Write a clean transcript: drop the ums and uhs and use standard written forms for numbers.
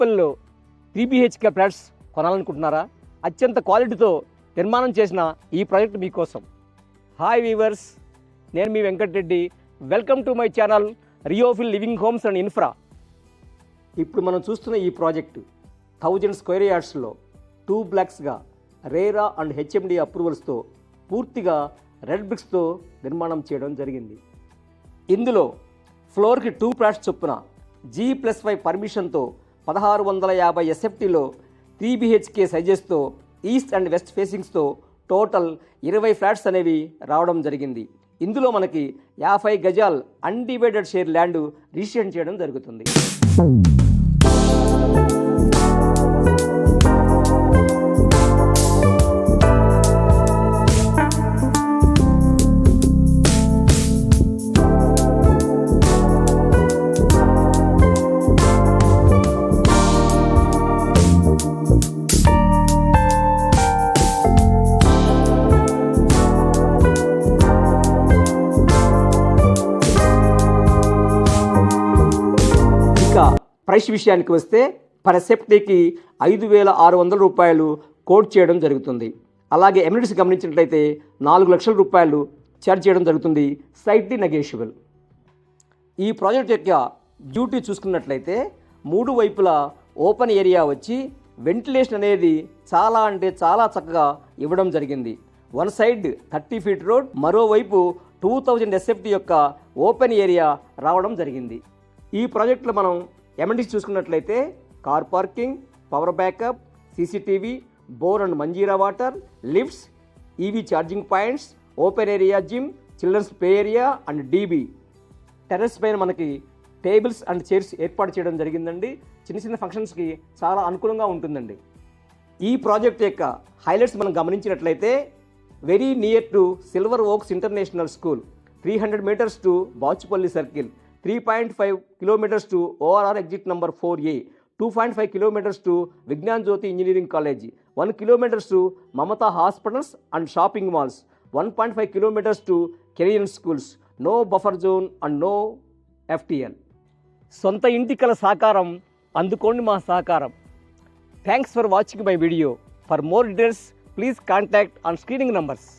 కూకట్పల్లిలో 3 BHK flats కొనాలనుకుంటున్నారా? అత్యంత క్వాలిటీతో నిర్మాణం చేసిన ఈ ప్రాజెక్ట్ మీకోసం. హాయ్ వీవర్స్, నేను మీ Venkata Reddy. Welcome to my channel రియోఫిల్ లివింగ్ హోమ్స్ అండ్ ఇన్ఫ్రా. ఇప్పుడు మనం చూస్తున్న ఈ ప్రాజెక్టు 1000 స్క్వేర్ యార్డ్స్లో 2 బ్లాక్స్గా రేరా అండ్ HMD అప్రూవల్స్తో పూర్తిగా రెడ్ బ్రిక్స్తో నిర్మాణం చేయడం జరిగింది. ఇందులో ఫ్లోర్కి 2 ఫ్లాట్స్ చొప్పున G+5 పర్మిషన్తో 1650 SFTలో 3 BHK సైజెస్తో ఈస్ట్ అండ్ వెస్ట్ ఫేసింగ్స్తో టోటల్ 20 ఫ్లాట్స్ అనేవి రావడం జరిగింది. ఇందులో మనకి 50 గజాల్ అన్డివైడెడ్ షేర్ ల్యాండ్ రిజిస్ట్రేషన్ చేయడం జరుగుతుంది. ప్రైస్ విషయానికి వస్తే పర్ ఎస్ఎఫ్టీకి 5,600 రూపాయలు కోట్ చేయడం జరుగుతుంది. అలాగే ఎమ్యూనిటీస్ గమనించినట్లయితే 4 లక్షల రూపాయలు ఛార్జ్ చేయడం జరుగుతుంది, స్లైట్లీ నెగోషియబుల్. ఈ ప్రాజెక్ట్ యొక్క బ్యూటీ చూసుకున్నట్లయితే 3 వైపులా ఓపెన్ ఏరియా వచ్చి వెంటిలేషన్ అనేది చాలా చాలా చక్కగా ఇవ్వడం జరిగింది. వన్ సైడ్ 30 ఫీట్ రోడ్, మరోవైపు 2000 SFT యొక్క ఓపెన్ ఏరియా రావడం జరిగింది. ఈ ప్రాజెక్టులో మనం ఎమ్యూనిటీస్ చూసుకున్నట్లయితే car parking, power backup, CCTV, bore and Manjira water, lifts, EV charging points, open area gym, children's play area and DB. Terrace పైన మనకి టేబుల్స్ అండ్ చైర్స్ ఏర్పాటు చేయడం జరిగిందండి. చిన్న ఫంక్షన్స్కి చాలా అనుకూలంగా ఉంటుందండి. ఈ ప్రాజెక్ట్ యొక్క హైలైట్స్ మనం గమనించినట్లయితే very near to silver oaks international school, 300 meters to Bachupally circle, 3.5 kilometers to ORR exit number 4A, 2.5 kilometers to Vignan Jyoti Engineering College, 1 kilometers to Mamata Hospitals and shopping malls, 1.5 kilometers to Korean schools, no buffer zone and no FTL. సొంత ఇంటి కల సాకారం, అందుకోండి మా సహకారం. Thanks for watching my video. For more details please contact on screening numbers.